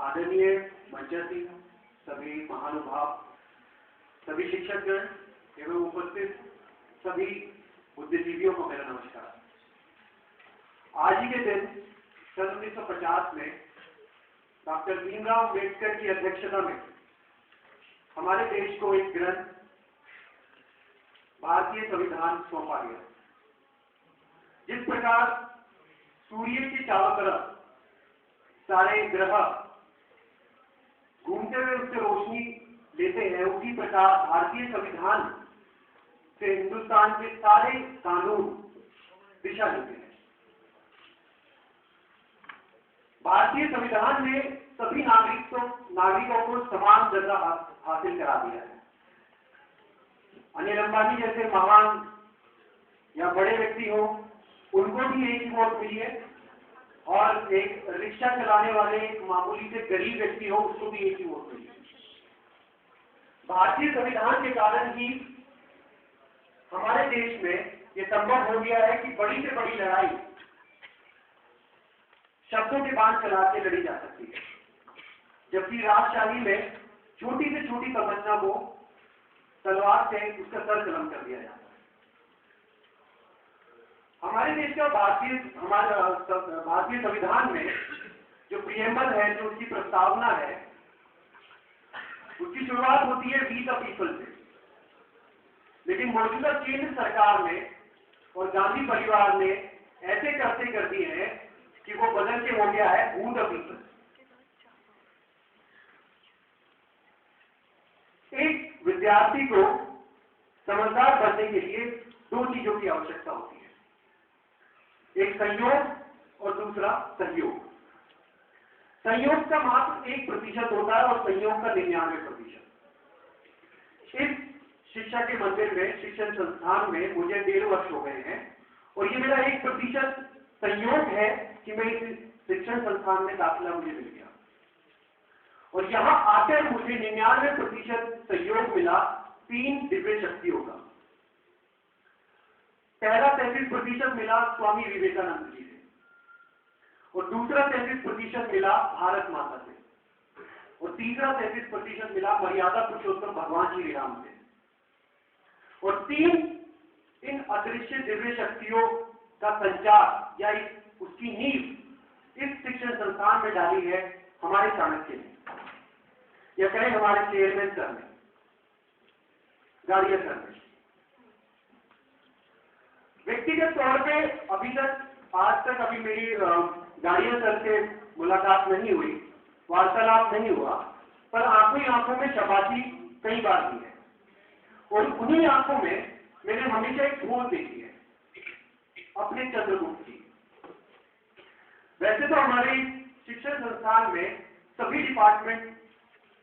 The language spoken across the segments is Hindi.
आदरणीय मंचासी, सभी महानुभाव, सभी शिक्षकगण एवं उपस्थित सभी बुद्धिजीवियों को मेरा नमस्कार। आज ही के दिन सन 1950 में डॉक्टर भीमराव अम्बेडकर की अध्यक्षता में हमारे देश को एक ग्रंथ भारतीय संविधान सौंपा गया। जिस प्रकार सूर्य के चारों तरफ सारे ग्रह घूमते हुए उससे रोशनी लेते हैं, उसी प्रकार भारतीय संविधान से हिंदुस्तान के सारे कानून दिशा लेते हैं। भारतीय संविधान ने सभी नागरिकों को समान दर्जा हासिल करा दिया है। अनिल अंबानी जैसे महान या बड़े व्यक्ति हो, उनको भी एक ही वोट मिली है, और एक रिक्शा चलाने वाले एक मामूली से गरीब व्यक्ति हो, उसको भी एक ही वोट मिली है। भारतीय संविधान के कारण ही हमारे देश में यह संभव हो गया है कि बड़ी से बड़ी लड़ाई शब्दों के बाण चला के लड़ी जा सकती है, जबकि राजशाही में छोटी से छोटी समस्या को तलवार से उसका सर कलम कर दिया जाता है। हमारे देश का भारतीय संविधान में जो प्रियम्बल है, जो उसकी प्रस्तावना है, उसकी शुरुआत होती है वी द पीपल से। लेकिन मौजूदा केंद्र सरकार ने और गांधी परिवार ने ऐसे करते कर दिए हैं कि वो बदल के हो गया है हू द पीपल। एक विद्यार्थी को समझदार बनने के लिए दो चीजों की आवश्यकता होती है, एक संयोग और दूसरा सहयोग। संयोग का मात्र 1% होता है और संयोग का 99%। इस शिक्षा के मंदिर में, शिक्षण संस्थान में मुझे 1.5 वर्ष हो गए हैं, और ये मेरा 1% संयोग है कि मैं इस शिक्षण संस्थान में दाखिला मुझे मिल गया, और यहां आकर मुझे 99% सहयोग मिला 3 दिव्य शक्तियों का। पहला 33% मिला स्वामी विवेकानंद जी से, और दूसरा 33% मिला भारत माता से, और तीसरा 33% मिला मर्यादा पुरुषोत्तम भगवान श्री राम से। और 3 इन अदृश्य दिव्य शक्तियों का संचार या उसकी नींव इस शिक्षण संस्थान में डाली है हमारे चाणक्य ने, या कहें हमारे चेयरमैन सर ने, गाड़िया सर ने। व्यक्तिगत तौर पे अभी तक आज तक अभी मेरी गाड़िया सर से मुलाकात नहीं हुई, वार्तालाप नहीं हुआ, पर आंखों ही आंखों में शाबाशी कई बार दी है, और उन्हीं आंखों में मैंने हमेशा एक फूल देखी है, अपने चंद्रगुप्त की। वैसे तो हमारे शिक्षण संस्थान में सभी डिपार्टमेंट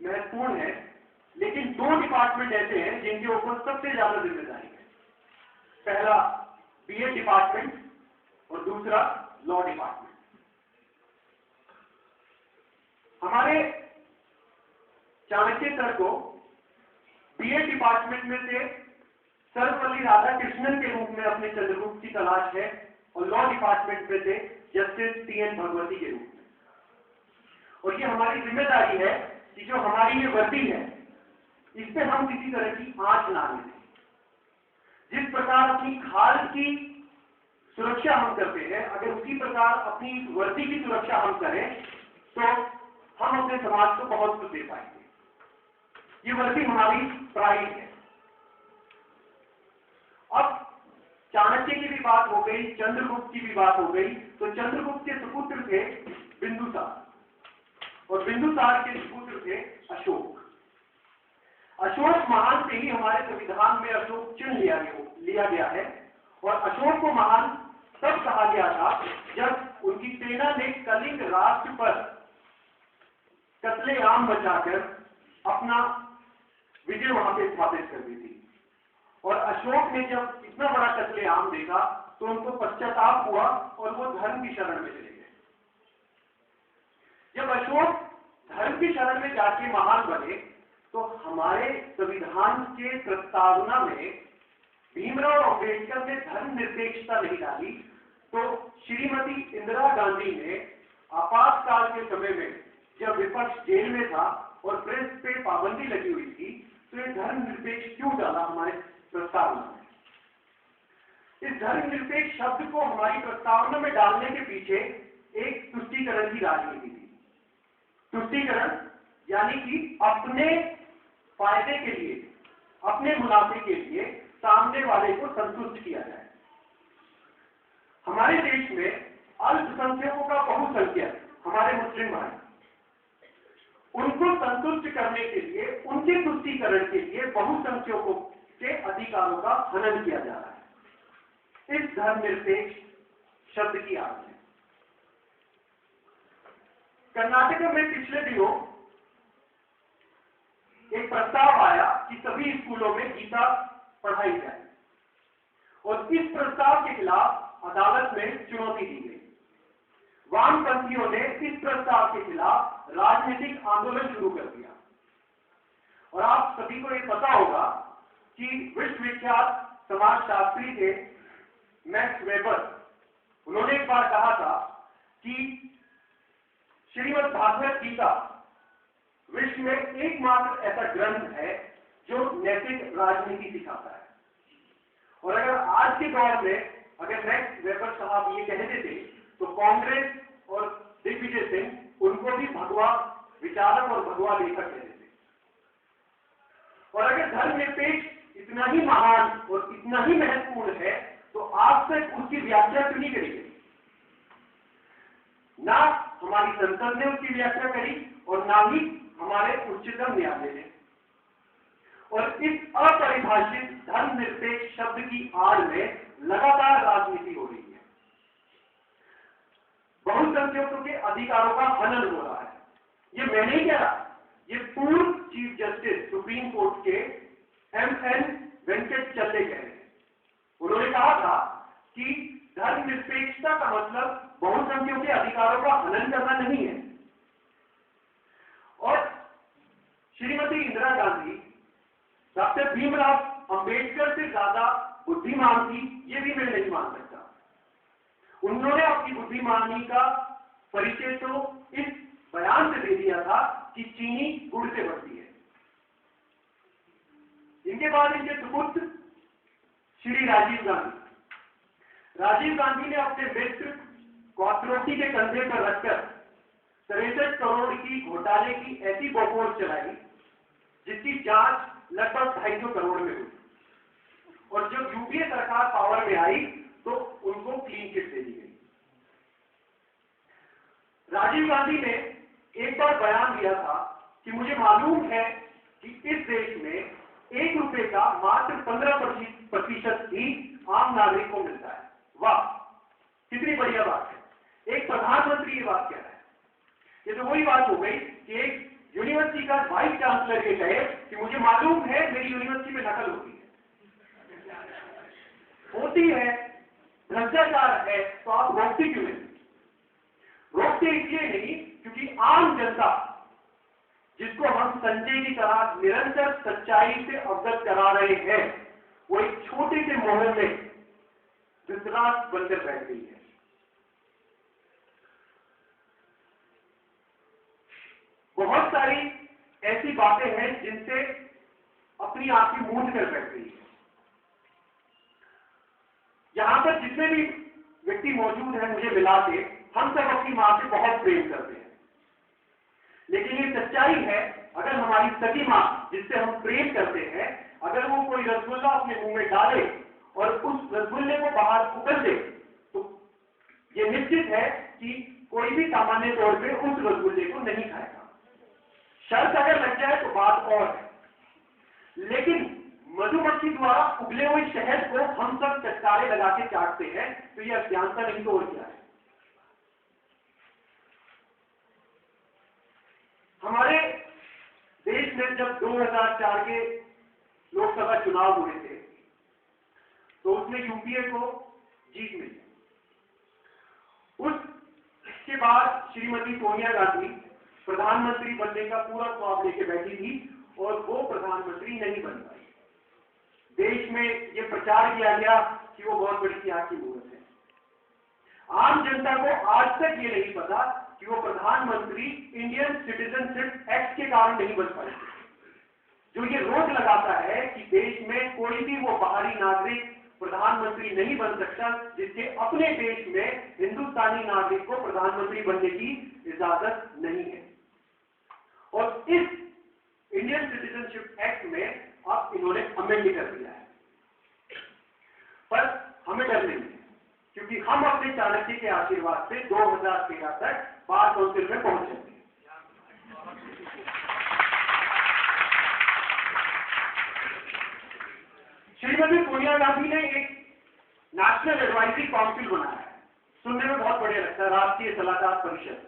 महत्वपूर्ण है, लेकिन 2 डिपार्टमेंट ऐसे हैं जिनके ऊपर सबसे ज्यादा जिम्मेदारी है। पहला बीएड डिपार्टमेंट और दूसरा लॉ डिपार्टमेंट। हमारे चाणक्य सर को बीएड डिपार्टमेंट में से सर्वपल्ली राधाकृष्णन के रूप में अपने चंद्रगुप्त की तलाश है, और लॉ डिपार्टमेंट में से जस्टिस टी.एन. भगवती के रूप में। और ये हमारी जिम्मेदारी है कि जो हमारी ये वर्दी है, इस पे हम किसी तरह की आंच ना लें। जिस प्रकार अपनी खाल की सुरक्षा हम करते हैं, अगर उसी प्रकार अपनी वर्दी की सुरक्षा हम करें तो हम अपने समाज को बहुत कुछ दे पाएंगे। ये वर्दी हमारी प्राइड है। अब चाणक्य की भी बात हो गई, चंद्रगुप्त की भी बात हो गई, तो चंद्रगुप्त के सुपुत्र थे बिंदुसार, और बिंदुसार के सुपुत्र थे अशोक। अशोक महान से ही हमारे संविधान में अशोक चिन्ह लिया गया है, और अशोक को महान तब कहा गया था जब उनकी सेना ने कलिंग राष्ट्र पर कत्लेआम मचाकर अपना विजय वहां पे स्थापित कर दी थी। और अशोक ने जब इतना बड़ा कत्लेआम देखा तो उनको पश्चाताप हुआ और वो धर्म की शरण में चले गए। जब अशोक धर्म की शरण में जाके महान बने, तो हमारे संविधान के प्रस्तावना में भीमराव अंबेडकर ने धर्म निरपेक्षता नहीं डाली, तो श्रीमती इंदिरा गांधी ने आपातकाल के समय में जब विपक्ष जेल में था और प्रेस पे पाबंदी लगी हुई थी, तो ये धर्मनिरपेक्ष क्यों डाला हमारे प्रस्तावना में? इस धर्मनिरपेक्ष शब्द को हमारी प्रस्तावना में डालने के पीछे एक तुष्टीकरण की राजनीति थी। तुष्टीकरण यानी कि अपने फायदे के लिए, अपने मुनाफे के लिए सामने वाले को संतुष्ट किया जाए। हमारे देश में अल्पसंख्यकों का बहुसंख्यक हमारे मुस्लिम भाई, उनको संतुष्ट करने के लिए, उनके तुष्टीकरण के लिए बहुसंख्यकों के अधिकारों का हनन किया जा रहा है इस धर्मनिरपेक्ष शब्द की आड़ में। कर्नाटक में पिछले दिनों एक प्रस्ताव आया कि सभी स्कूलों में गीता पढ़ाई जाए, और इस प्रस्ताव के खिलाफ अदालत में चुनौती दी गई। वामपंथियों ने इस प्रस्ताव के खिलाफ राजनीतिक आंदोलन शुरू कर दिया। और आप सभी को यह पता होगा कि विश्वविख्यात समाजशास्त्री थे मैक्स वेबर, उन्होंने एक बार कहा था कि श्रीमद् भागवत गीता विश्व में एकमात्र ऐसा ग्रंथ है जो नैतिक राजनीति सिखाता है। और अगर आज के दौर में अगर मैक्स वेबर साहब ये कहते थे, तो कांग्रेस और दिग्विजय सिंह उनको भी भगवा विचारक और भगवा लेखक कहते थे। और अगर धर्मनिरपेक्ष इतना ही महान और इतना ही महत्वपूर्ण है, तो आज तक उसकी व्याख्या क्यों नहीं करी गई? ना हमारी संसद ने उसकी व्याख्या करी और ना ही हमारे उच्चतम न्यायालय ने। और इस अपरिभाषित धर्मनिरपेक्ष शब्द की आड़ में लगातार राजनीति हो रही है। बहुसंख्यकों के अधिकारों का हनन हो रहा है। ये मैं नहीं कह रहा, ये पूर्व चीफ जस्टिस सुप्रीम कोर्ट के एम.एन. वेंकटचलैया कह रहे हैं। उन्होंने कहा था कि धर्मनिरपेक्षता का मतलब बहुसंख्यकों के अधिकारों का हनन करना नहीं है। और श्रीमती इंदिरा गांधी डॉक्टर भीमराव अंबेडकर से ज्यादा बुद्धिमान थी, ये भी मैं नहीं मान सकता। उन्होंने अपनी बुद्धिमानी का परिचय तो इस बयान से दे दिया था कि चीनी गुड़ से बढ़ती है। इनके बाद इनके सुपुत्र श्री राजीव गांधी ने अपने मित्र कॉतरोटी के कंधे पर रखकर 63 करोड़ की घोटाले की ऐसी बकोर चलाई जिसकी जांच लगभग 250 करोड़ में हुई। और जब यूपीए सरकार पावर में आई तो उनको क्लीन चिट दे दी गई। राजीव गांधी ने एक बार बयान दिया था कि मुझे मालूम है कि इस देश में ₹1 का मात्र 15% ही आम नागरिक को मिलता है। वाह, कितनी बढ़िया बात है। एक प्रधानमंत्री ये बात कह रहा है। ये तो वही बात हो गई कि एक यूनिवर्सिटी का वाइस चांसलर ये कहे कि मुझे मालूम है मेरी यूनिवर्सिटी में नकल होती है, भ्रष्टाचार है, तो आप रोकते क्यों नहीं? रोकते इसलिए नहीं क्योंकि आम जनता, जिसको हम संजय की तरह निरंतर सच्चाई से अवगत करा रहे हैं, वो एक छोटे से मोहल्ले में विश्वास बनकर बैठ गई है। बहुत सारी ऐसी बातें हैं जिनसे अपनी आंखें मूंद कर बैठ गई है। यहां पर जितने भी व्यक्ति मौजूद हैं मुझे मिला के, हम सब अपनी मां से बहुत प्रेम करते हैं। लेकिन ये सच्चाई है, अगर हमारी सगी मां जिससे हम प्रेम करते हैं, अगर वो कोई रसगुल्ला अपने मुंह में डाले और उस रसगुल्ले को बाहर उगल दे, तो ये निश्चित है कि कोई भी सामान्य तौर पे उस रसगुल्ले को नहीं खाएगा। शर्त अगर लग जाए तो बात और है। लेकिन मधुमक्खी द्वारा उगले हुए शहद को हम सब चटकारे लगा के चाटते हैं, तो यह अज्ञानता नहीं तो और क्या है? हमारे देश में जब 2004 के लोकसभा चुनाव हुए थे, तो उसमें यूपीए को जीत मिली। उसके बाद श्रीमती सोनिया गांधी प्रधानमंत्री बनने का पूरा ख्वाब लेके बैठी थी और वो प्रधानमंत्री नहीं बन पाई। देश में ये प्रचार किया गया कि वो बहुत बड़ी त्याग की मूर्त है। आम जनता को आज तक ये नहीं पता कि वो प्रधानमंत्री इंडियन सिटीजनशिप एक्ट के कारण नहीं बन पाए, जो ये रोक लगाता है कि देश में कोई भी वो बाहरी नागरिक प्रधानमंत्री नहीं बन सकता जिसके अपने देश में हिंदुस्तानी नागरिक को प्रधानमंत्री बनने की इजाजत नहीं है। और इस इंडियन सिटीजनशिप एक्ट में अब इन्होंने अमेंड कर दिया है, पर हमें डर नहीं है, क्योंकि हम अपने चाणक्य के आशीर्वाद से 2013 तक बार काउंसिल में पहुंच जाएंगे। श्रीमती सोनिया गांधी ने एक नेशनल एडवाइजरी काउंसिल बनाया है, सुनने में बहुत बढ़िया लगता है, राष्ट्रीय सलाहकार परिषद।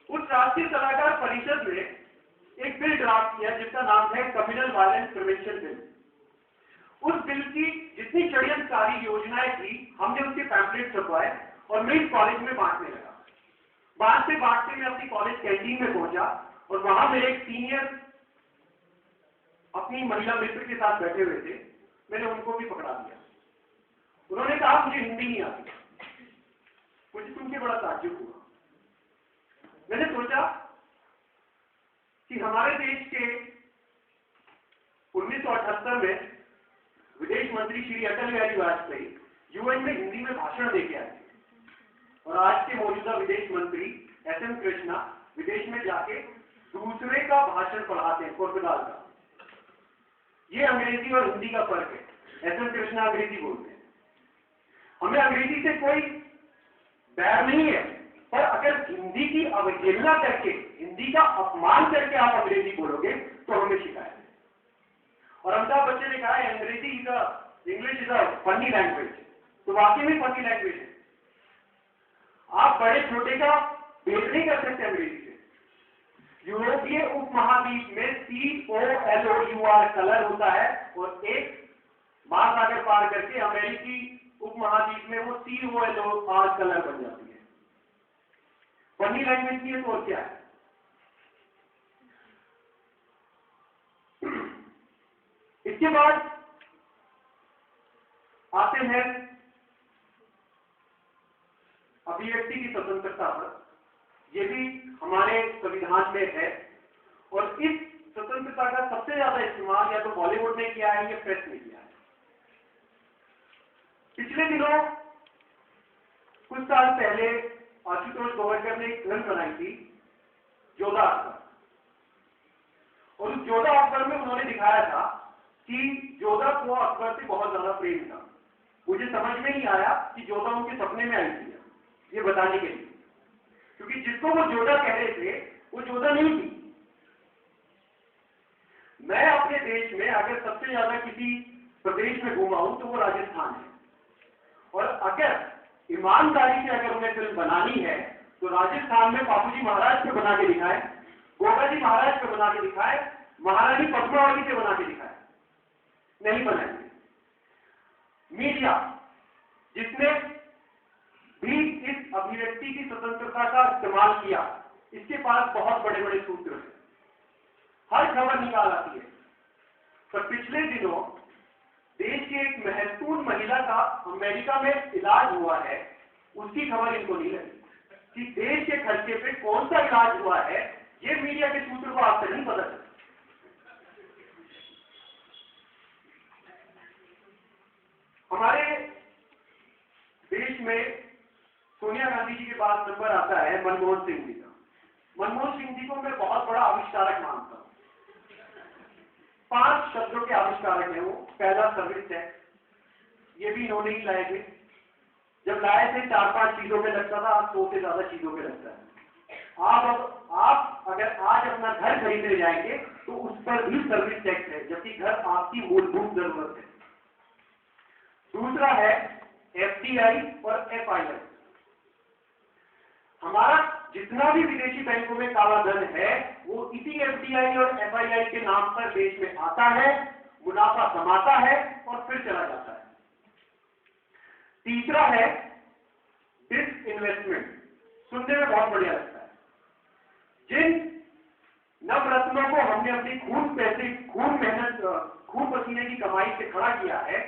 उस राष्ट्रीय सलाहकार परिषद ने एक बिल ड्राफ्ट किया जिसका नाम है कम्युनल वायलेंस प्रिवेंशन बिल। उस बिल की जितनी षड्यंत्रकारी योजनाएं थी, हमने उसके पैम्फलेट छपवाए और मैं इस कॉलेज में बांटने लगा। बांटते बांटते मैं अपनी कॉलेज कैंटीन में पहुंचा और वहां मेरे एक सीनियर अपनी महिला मित्र के साथ बैठे हुए थे, मैंने उनको भी पकड़ा दिया। उन्होंने कहा मुझे हिंदी नहीं आती। मुझे सुन के बड़ा ताज्जुब हुआ। मैंने सोचा कि हमारे देश के 1978 में विदेश मंत्री श्री अटल बिहारी वाजपेयी यूएन में हिंदी में भाषण देके आए और आज के मौजूदा विदेश मंत्री एस.एम. कृष्णा विदेश में जाके दूसरे का भाषण पढ़ाते हैं, पुर्तगाल का। ये अंग्रेजी और हिंदी का फर्क है। एस.एम. कृष्णा अंग्रेजी बोलते हैं। हमें अंग्रेजी से कोई बैर नहीं है, पर अगर हिंदी की अवहेलना करके, हिंदी का अपमान करके आप अंग्रेजी बोलोगे तो हमें शिकायत है। और अमिताभ बच्चन ने कहा है अंग्रेजी English is a funny language, तो वाकई में फनी लैंग्वेज है। आप बड़े छोटे का भेद नहीं कर सकते अंग्रेजी से। यूरोपीय उपमहाद्वीप में COLOUR कलर होता है और एक महासागर पार करके अमेरिकी उपमहाद्वीप में वो COLOR कलर बन जाती है। फनी लैंग्वेज की है तो और क्या है। इसके बाद आते हैं अभिव्यक्ति की स्वतंत्रता पर। यह भी हमारे संविधान में है और इस स्वतंत्रता का सबसे ज्यादा इस्तेमाल या तो बॉलीवुड ने किया है या प्रेस ने किया है। पिछले दिनों कुछ साल पहले आशुतोष गोवरकर ने एक फिल्म बनाई थी जोधा अकबर, और उस जोधा अकबर में उन्होंने दिखाया था कि जोधा को अकबर से बहुत ज्यादा प्रेम था। मुझे समझ में नहीं आया कि जोधा उनके सपने में आई थी ये बताने के लिए, क्योंकि जिसको वो जोधा कह रहे थे वो जोधा नहीं थी। मैं अपने देश में अगर सबसे ज्यादा किसी प्रदेश में घूमा हूं तो वो राजस्थान है, और अगर ईमानदारी से अगर उन्हें फिल्म बनानी है तो राजस्थान में बापूजी महाराज पे बना के दिखाए, गोगाजी महाराज पे बना के दिखाए, महारानी पद्मावती से बना के दिखाए, नहीं बनाएंगे। मीडिया जिसने भी इस अभिव्यक्ति की स्वतंत्रता का इस्तेमाल किया, इसके पास बहुत बड़े बड़े सूत्र हैं, हर खबर निकाल आती है। पर पिछले दिनों देश की एक महत्वपूर्ण महिला का अमेरिका में इलाज हुआ है, उसकी खबर इनको नहीं लगी कि देश के खर्चे पे कौन सा इलाज हुआ है। ये मीडिया के सूत्र को आप तक नहीं पता चलता। हमारे देश में सोनिया गांधी जी के बाद नंबर आता है मनमोहन सिंह जी का। मनमोहन सिंह जी को मैं बहुत बड़ा आविष्कारक मानता हूं। 5 शब्दों के आविष्कारक हैं वो। पहला सर्विस टैक्स, ये भी इन्होंने ही लाए थे। जब लाए थे 4-5 चीजों पे लगता था, आज 100 से ज्यादा चीजों पे लगता है। आप अगर आज अपना घर खरीदने जाएंगे तो उस पर भी सर्विस टैक्स है, जबकि घर आपकी मूलभूत जरूरत है। दूसरा है FDI और FII। हमारा जितना भी विदेशी बैंकों में काला धन है वो इसी FDI और FII के नाम पर देश में आता है, मुनाफा कमाता है और फिर चला जाता है। तीसरा है डिसइन्वेस्टमेंट। सुनने में बहुत बढ़िया लगता है। जिन नवरत्नों को हमने अपनी खून मेहनत खून पसीने की कमाई से खड़ा किया है,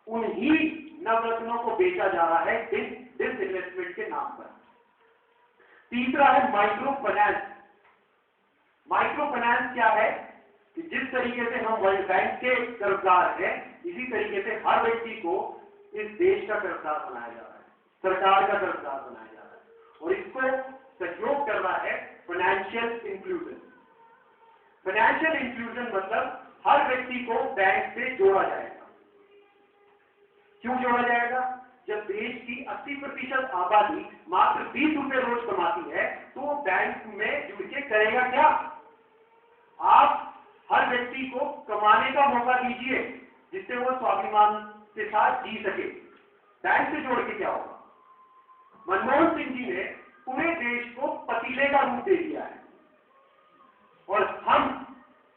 उन्हीं नवरत्नों को बेचा जा रहा है डिसइन्वेस्टमेंट के नाम पर। तीसरा है माइक्रो फाइनेंस। माइक्रो फाइनेंस क्या है कि जिस तरीके से हम वर्ल्ड बैंक के कर्जदार हैं, इसी तरीके से हर व्यक्ति को इस देश का कर्जदार बनाया जा रहा है, सरकार का कर्जदार बनाया जा रहा है, और इसको सहयोग कर रहा है फाइनेंशियल इंक्लूजन। फाइनेंशियल इंक्लूजन मतलब हर व्यक्ति को बैंक से जोड़ा जाएगा। क्यों जोड़ा जाएगा? जब देश की 80% आबादी मात्र 20 रुपए रोज कमाती है, तो बैंक में जुड़ के करेगा क्या? आप हर व्यक्ति को कमाने का मौका दीजिए जिससे वो स्वाभिमान के साथ जी सके। बैंक से जोड़ के क्या होगा? मनमोहन सिंह जी ने पूरे देश को पतीले का रूप दे दिया है, और हम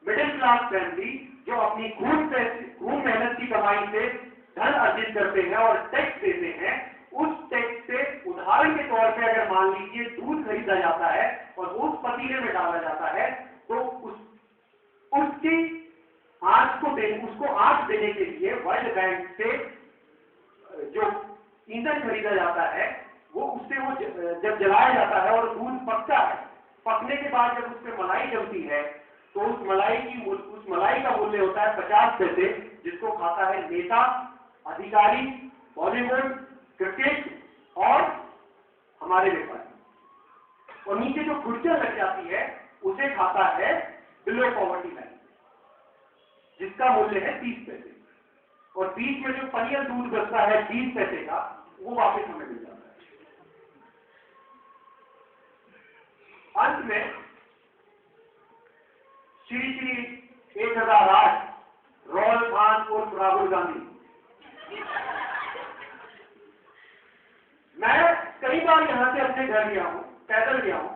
मिडिल क्लास फैमिली जो अपनी खून मेहनत की कमाई से धन अर्जित करते हैं और टैक्स देते हैं, उस टैक्स से उदाहरण के तौर पे अगर मान लीजिए दूध खरीदा जाता है और उस पतीले में डाला जाता है, तो उसकी उसको आंच देने के लिए वर्ल्ड बैंक से जो ईंधन खरीदा जाता है, वो उससे वो जब जलाया जाता है और दूध पकता है, पकने के बाद जब उसमें मलाई जमती है, तो उस मलाई का मूल्य होता है 50 पैसे, जिसको खाता है नेता, अधिकारी, बॉलीवुड, क्रिकेट और हमारे व्यापारी। और नीचे जो खुर्चियां लग जाती है उसे खाता है बिलो पॉवर्टी लाइन, जिसका मूल्य है 30 पैसे, और बीच में जो पनियल दूध बचता है 20 पैसे का, वो वापस हमें मिल जाता है। अंत में श्री 1008 रॉयल खान उर्फ राहुल गांधी। मैं कई बार यहां से अपने घर गया हूं, पैदल गया हूं,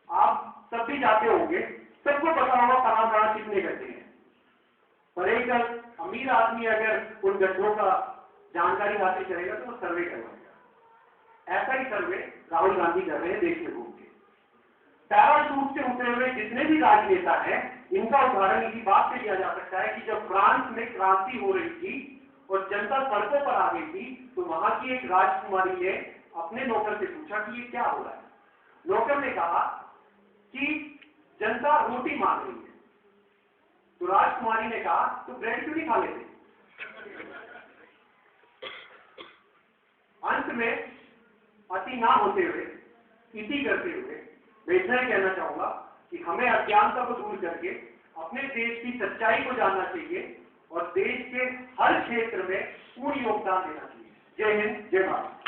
आप सब भी जाते होंगे, सबको पता होगा कहां कितने गड्ढे हैं। पर एक अमीर आदमी अगर उन गड्ढों का जानकारी हासिल करेगा तो वो सर्वे करवाएगा। ऐसा ही सर्वे राहुल गांधी कर रहे हैं देश में घूम के। पैराशूट से उतरे हुए जितने भी राजनेता हैं, इनका उदाहरण इसी बात से लिया जा सकता है कि जब फ्रांस में क्रांति हो रही थी और जनता सड़कों पर आ गई थी, तो वहां की एक राजकुमारी ने अपने नौकर से पूछा कि ये क्या हो रहा है। नौकर ने कहा कि जनता रोटी मांग रही है। तो राजकुमारी ने कहा तो ब्रेड क्यों नहीं खा लेते? अंत में अति ना होते हुए, इति करते हुए मैं इतना ही कहना चाहूंगा कि हमें अज्ञानता को दूर करके अपने देश की सच्चाई को जानना चाहिए और देश के हर क्षेत्र में पूर्ण योगदान देना चाहिए। जय हिंद, जय भारत।